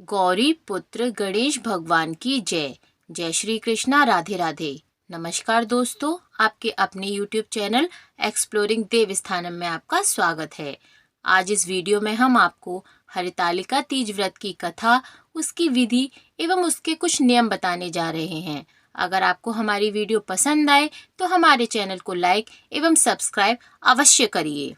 गौरी पुत्र गणेश भगवान की जय। जय श्री कृष्णा, राधे राधे। नमस्कार दोस्तों, आपके अपने YouTube चैनल एक्सप्लोरिंग देवस्थानम में आपका स्वागत है। आज इस वीडियो में हम आपको हरितालिका तीज व्रत की कथा, उसकी विधि एवं उसके कुछ नियम बताने जा रहे हैं। अगर आपको हमारी वीडियो पसंद आए तो हमारे चैनल को लाइक एवं सब्सक्राइब अवश्य करिए।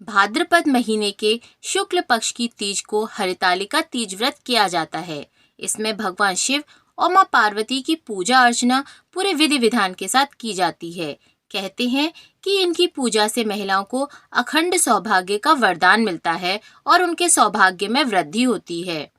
भाद्रपद महीने के शुक्ल पक्ष की तीज को हरितालिका तीज व्रत किया जाता है। इसमें भगवान शिव और मां पार्वती की पूजा अर्चना पूरे विधि विधान के साथ की जाती है। कहते हैं कि इनकी पूजा से महिलाओं को अखंड सौभाग्य का वरदान मिलता है और उनके सौभाग्य में वृद्धि होती है।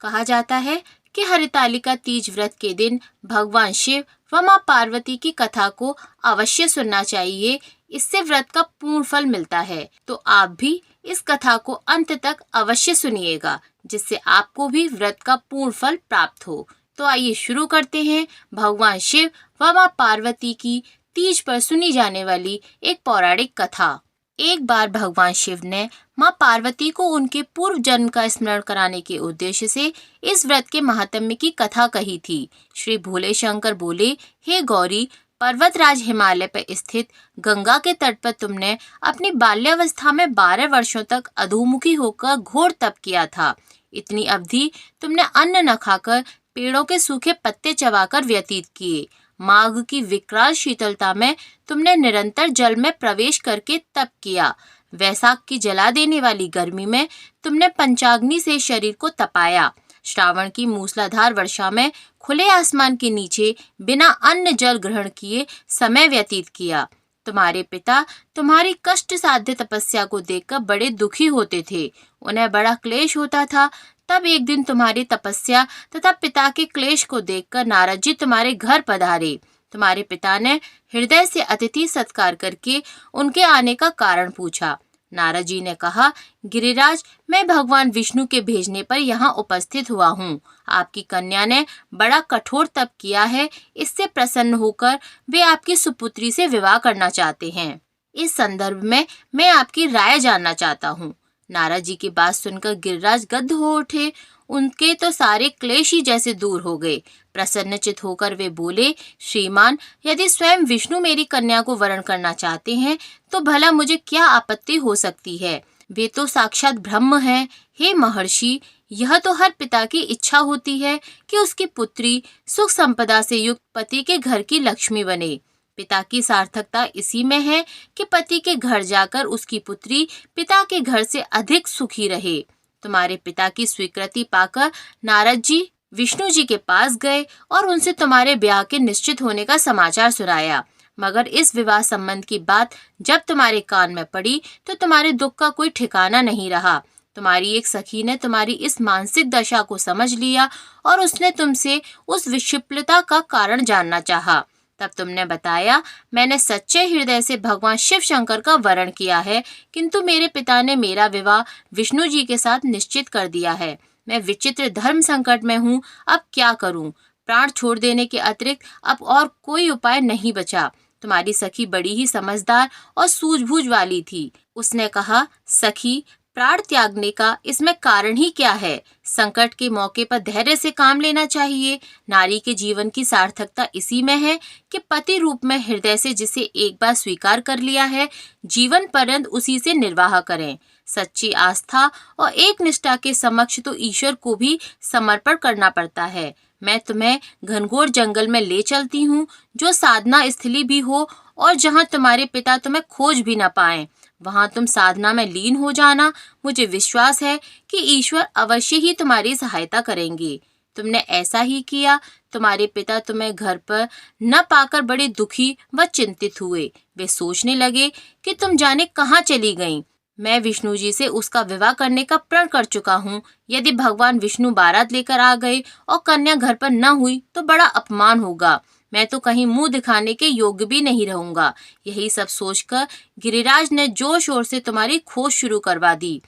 कहा जाता है कि हरितालिका तीज व्रत के दिन भगवान शिव व मां पार्वती की कथा को अवश्य सुनना चाहिए। इससे व्रत का पूर्ण फल मिलता है। तो आप भी इस कथा को अंत तक अवश्य सुनिएगा, जिससे आपको भी व्रत का पूर्ण फल प्राप्त हो। तो आइए शुरू करते हैं भगवान शिव व मां पार्वती की तीज पर सुनी जाने वाली एक पौराणिक कथा। एक बार भगवान शिव ने मां पार्वती को उनके पूर्व जन्म का स्मरण कराने के उद्देश्य से इस व्रत के महात्म्य की कथा कही थी। श्री भोले शंकर बोले, हे गौरी, पर्वतराज हिमालय पर स्थित गंगा के तट पर तुमने अपनी बाल्यावस्था में 12 वर्षों तक अधोमुखी होकर घोर तप किया था। इतनी अवधि तुमने अन्न न खाकर पेड़ों के सूखे पत्ते चबाकर व्यतीत किए। माघ की विकराल शीतलता में तुमने निरंतर जल में प्रवेश करके तप किया। वैशाख की जला देने वाली गर्मी में तुमने पंचाग्नि से शरीर को तपाया। श्रावण की मूसलाधार वर्षा में खुले आसमान के नीचे बिना अन्न जल ग्रहण किए समय व्यतीत किया। तुम्हारे पिता तुम्हारी कष्ट साध्य तपस्या को देखकर बड़े दुखी होते थे। उन्हें बड़ा क्लेश होता था। तब एक दिन तुम्हारी तपस्या तथा पिता के क्लेश को देखकर नारद जी तुम्हारे घर पधारे। तुम्हारे पिता ने हृदय से अतिथि सत्कार करके उनके आने का कारण पूछा। नारद जी ने कहा, गिरिराज, मैं भगवान विष्णु के भेजने पर यहाँ उपस्थित हुआ हूँ। आपकी कन्या ने बड़ा कठोर तप किया है। इससे प्रसन्न होकर वे आपकी सुपुत्री से विवाह करना चाहते हैं। इस संदर्भ में मैं आपकी राय जानना चाहता हूँ। नारद जी की बात सुनकर गिरिराज गद्द हो उठे। उनके तो सारे क्लेश ही जैसे दूर हो गए। प्रसन्नचित होकर वे बोले, श्रीमान, यदि स्वयं विष्णु मेरी कन्या को वरण करना चाहते हैं तो भला मुझे क्या आपत्ति हो सकती है। वे तो साक्षात ब्रह्म हैं। हे महर्षि, यह तो हर पिता की इच्छा होती है कि उसकी पुत्री सुख संपदा से युक्त पति के घर की लक्ष्मी बने। पिता की सार्थकता इसी में है कि पति के घर जाकर उसकी पुत्री पिता के घर से अधिक सुखी रहे। तुम्हारे पिता की स्वीकृति पाकर नारद जी विष्णु जी के पास गए और उनसे तुम्हारे ब्याह के निश्चित होने का समाचार सुनाया। मगर इस विवाह संबंध की बात जब तुम्हारे कान में पड़ी तो तुम्हारे दुख का कोई ठिकाना नहीं रहा। तुम्हारी एक सखी ने तुम्हारी इस मानसिक दशा को समझ लिया और उसने तुमसे उस विक्षिप्तता का कारण जानना चाहा। तब तुमने बताया, मैंने सच्चे हृदय से भगवान शिव शंकर का वरण किया है, किंतु मेरे पिता ने मेरा विवाह विष्णु जी के साथ निश्चित कर दिया है। मैं विचित्र धर्म संकट में हूँ। अब क्या करूँ? प्राण छोड़ देने के अतिरिक्त अब और कोई उपाय नहीं बचा। तुम्हारी सखी बड़ी ही समझदार और सूझबूझ वाली थी। उसने कहा, सखी, प्राण त्यागने का इसमें कारण ही क्या है? संकट के मौके पर धैर्य से काम लेना चाहिए। नारी के जीवन की सार्थकता इसी में है कि पति रूप में हृदय से जिसे एक बार स्वीकार कर लिया है, जीवन पर्यंत उसी से निर्वाह करें। सच्ची आस्था और एक निष्ठा के समक्ष तो ईश्वर को भी समर्पण करना पड़ता है। मैं तुम्हें घनघोर जंगल में ले चलती हूँ, जो साधना स्थली भी हो और जहाँ तुम्हारे पिता तुम्हें खोज भी न पाएं। वहां तुम साधना में लीन हो जाना। मुझे विश्वास है कि ईश्वर अवश्य ही तुम्हारी सहायता करेंगे। तुमने ऐसा ही किया। तुम्हारे पिता तुम्हें घर पर न पाकर बड़े दुखी व चिंतित हुए। वे सोचने लगे कि तुम जाने कहाँ चली गईं। मैं विष्णु जी से उसका विवाह करने का प्रण कर चुका हूँ। यदि भगवान विष्णु बारात लेकर आ गए और कन्या घर पर न हुई तो बड़ा अपमान होगा। मैं तो कहीं मुंह दिखाने के योग्य भी नहीं रहूंगा। यही सब सोचकर गिरिराज ने जोर शोर से तुम्हारी खोज शुरू करवा दी।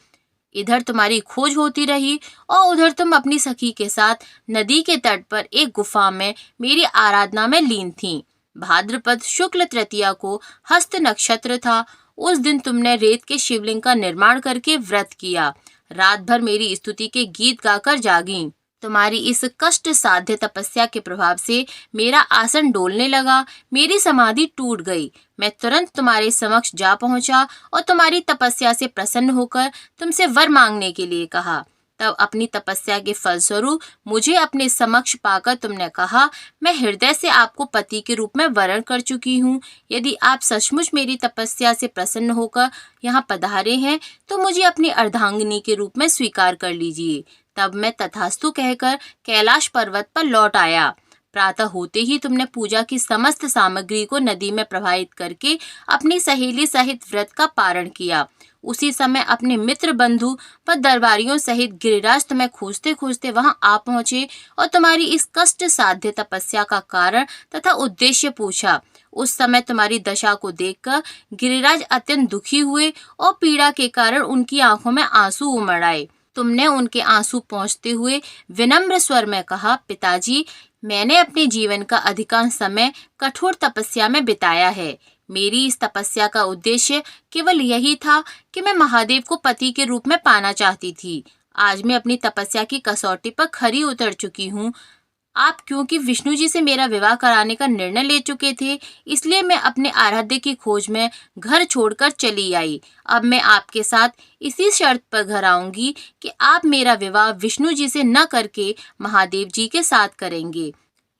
इधर तुम्हारी खोज होती रही और उधर तुम अपनी सखी के साथ नदी के तट पर एक गुफा में मेरी आराधना में लीन थीं। भाद्रपद शुक्ल तृतीया को हस्त नक्षत्र था। उस दिन तुमने रेत के शिवलिंग का निर्माण करके व्रत किया। रात भर मेरी स्तुति के गीत गाकर जागी। तुम्हारी इस कष्ट साध्य तपस्या के प्रभाव से मेरा आसन डोलने लगा, मेरी समाधि टूट गई। मैं तुरंत तुम्हारे समक्ष जा पहुंचा और तुम्हारी तपस्या से प्रसन्न होकर तुमसे वर मांगने के लिए कहा। तब अपनी तपस्या के फलस्वरूप मुझे अपने समक्ष पाकर तुमने कहा, मैं हृदय से आपको पति के रूप में वरण कर चुकी हूँ। यदि आप सचमुच मेरी तपस्या से प्रसन्न होकर यहाँ पधारे हैं तो मुझे अपनी अर्धांगिनी के रूप में स्वीकार कर लीजिए। तब मैं तथास्तु कहकर कैलाश पर्वत पर लौट आया। प्रातः होते ही तुमने पूजा की समस्त सामग्री को नदी में प्रवाहित करके अपनी सहेली सहित व्रत का पारण किया। उसी समय अपने मित्र बंधु व दरबारियों सहित गिरिराज तुम्हें खोजते खोजते वहां आ पहुंचे और तुम्हारी इस कष्ट साध्य तपस्या का कारण तथा उद्देश्य पूछा। उस समय तुम्हारी दशा को देखकर गिरिराज अत्यंत दुखी हुए और पीड़ा के कारण उनकी आंखों में आंसू उमड़ आए। तुमने उनके आंसू पोंछते हुए विनम्र स्वर में कहा, पिताजी, मैंने अपने जीवन का अधिकांश समय कठोर तपस्या में बिताया है। मेरी इस तपस्या का उद्देश्य केवल यही था कि मैं महादेव को पति के रूप में पाना चाहती थी। आज मैं अपनी तपस्या की कसौटी पर खरी उतर चुकी हूँ। आप क्योंकि विष्णु जी से मेरा विवाह कराने का निर्णय ले चुके थे, इसलिए मैं अपने आराध्य की खोज में घर छोड़कर चली आई। अब मैं आपके साथ इसी शर्त पर घर आऊंगी कि आप मेरा विवाह विष्णु जी से न करके महादेव जी के साथ करेंगे।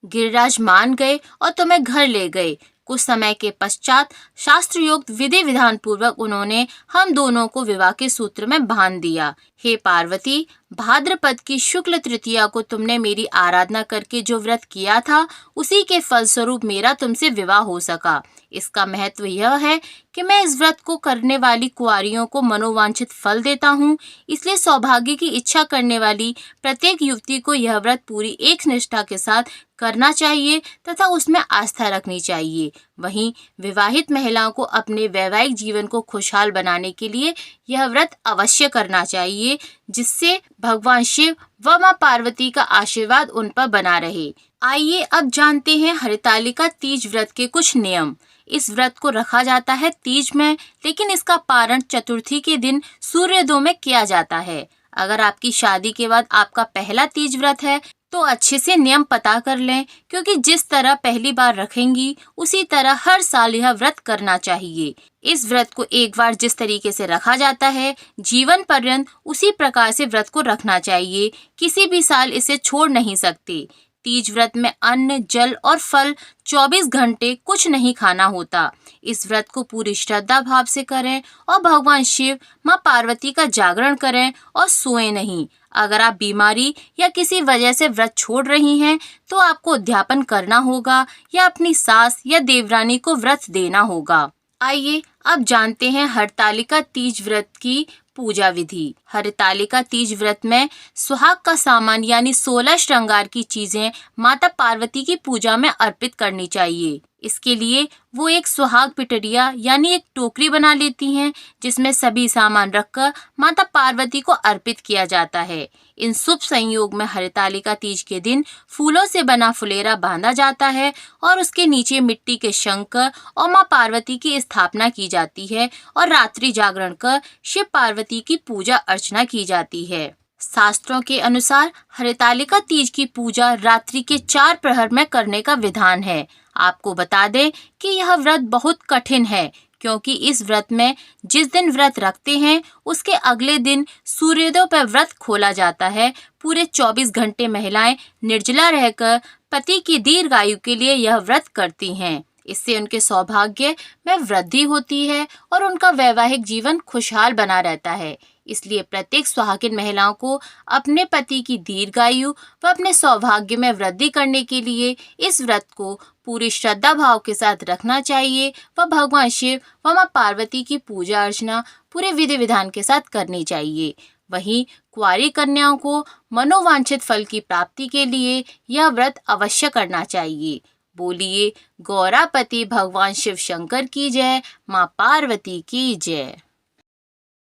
गिरिराज मान गए और तुम्हें घर ले गए। कुछ समय के पश्चात शास्त्रयोक्त विधि विधान पूर्वक उन्होंने हम दोनों को विवाह के सूत्र में बांध दिया। हे पार्वती, भाद्रपद की शुक्ल तृतीया को तुमने मेरी आराधना करके जो व्रत किया था, उसी के फलस्वरूप मेरा तुमसे विवाह हो सका। इसका महत्व यह है कि मैं इस व्रत को करने वाली कुंवारियों को मनोवांछित फल देता हूँ। इसलिए सौभाग्य की इच्छा करने वाली प्रत्येक युवती को यह व्रत पूरी एक निष्ठा के साथ करना चाहिए तथा उसमें आस्था रखनी चाहिए। वहीं विवाहित महिलाओं को अपने वैवाहिक जीवन को खुशहाल बनाने के लिए यह व्रत अवश्य करना चाहिए, जिससे भगवान शिव व मां पार्वती का आशीर्वाद उन पर बना रहे। आइए अब जानते हैं हरितालिका तीज व्रत के कुछ नियम। इस व्रत को रखा जाता है तीज में, लेकिन इसका पारण चतुर्थी के दिन सूर्योदय में किया जाता है। अगर आपकी शादी के बाद आपका पहला तीज व्रत है तो अच्छे से नियम पता कर लें, क्योंकि जिस तरह पहली बार रखेंगी उसी तरह हर साल यह व्रत करना चाहिए। इस व्रत को एक बार जिस तरीके से रखा जाता है, जीवन पर्यंत उसी प्रकार से व्रत को रखना चाहिए। किसी भी साल इसे छोड़ नहीं सकते। तीज व्रत में अन्न, जल और फल 24 घंटे कुछ नहीं खाना होता। इस व्रत को पूरी श्रद्धा भाव से करें और भगवान शिव, मां पार्वती का जागरण करें और सोएं नहीं। अगर आप बीमारी या किसी वजह से व्रत छोड़ रही हैं तो आपको उद्यापन करना होगा या अपनी सास या देवरानी को व्रत देना होगा। आइए अब जानते हैं हरतालिका तीज व्रत की पूजा विधि। हरतालिका तीज व्रत में सुहाग का सामान यानी 16 श्रृंगार की चीजें माता पार्वती की पूजा में अर्पित करनी चाहिए। इसके लिए वो एक सुहाग पिटरिया यानी एक टोकरी बना लेती हैं, जिसमें सभी सामान रखकर माता पार्वती को अर्पित किया जाता है। इन शुभ संयोग में हरितालिका तीज के दिन फूलों से बना फुलेरा बांधा जाता है और उसके नीचे मिट्टी के शंकर और मां पार्वती की स्थापना की जाती है और रात्रि जागरण कर शिव पार्वती की पूजा अर्चना की जाती है। शास्त्रों के अनुसार हरितालिका तीज की पूजा रात्रि के 4 प्रहर में करने का विधान है। आपको बता दें कि यह व्रत बहुत कठिन है, क्योंकि इस व्रत में जिस दिन व्रत रखते हैं उसके अगले दिन सूर्योदय पर व्रत खोला जाता है। पूरे 24 घंटे महिलाएं निर्जला रहकर पति की दीर्घायु के लिए यह व्रत करती हैं। इससे उनके सौभाग्य में वृद्धि होती है और उनका वैवाहिक जीवन खुशहाल बना रहता है। इसलिए प्रत्येक सुहागिन महिलाओं को अपने पति की दीर्घायु व अपने सौभाग्य में वृद्धि करने के लिए इस व्रत को पूरी श्रद्धा भाव के साथ रखना चाहिए व भगवान शिव व मां पार्वती की पूजा अर्चना पूरे विधि विधान के साथ करनी चाहिए। वहीं कुंवारी कन्याओं को मनोवांछित फल की प्राप्ति के लिए यह व्रत अवश्य करना चाहिए। बोलिए गौरापति भगवान शिव शंकर की जय, मां पार्वती की जय।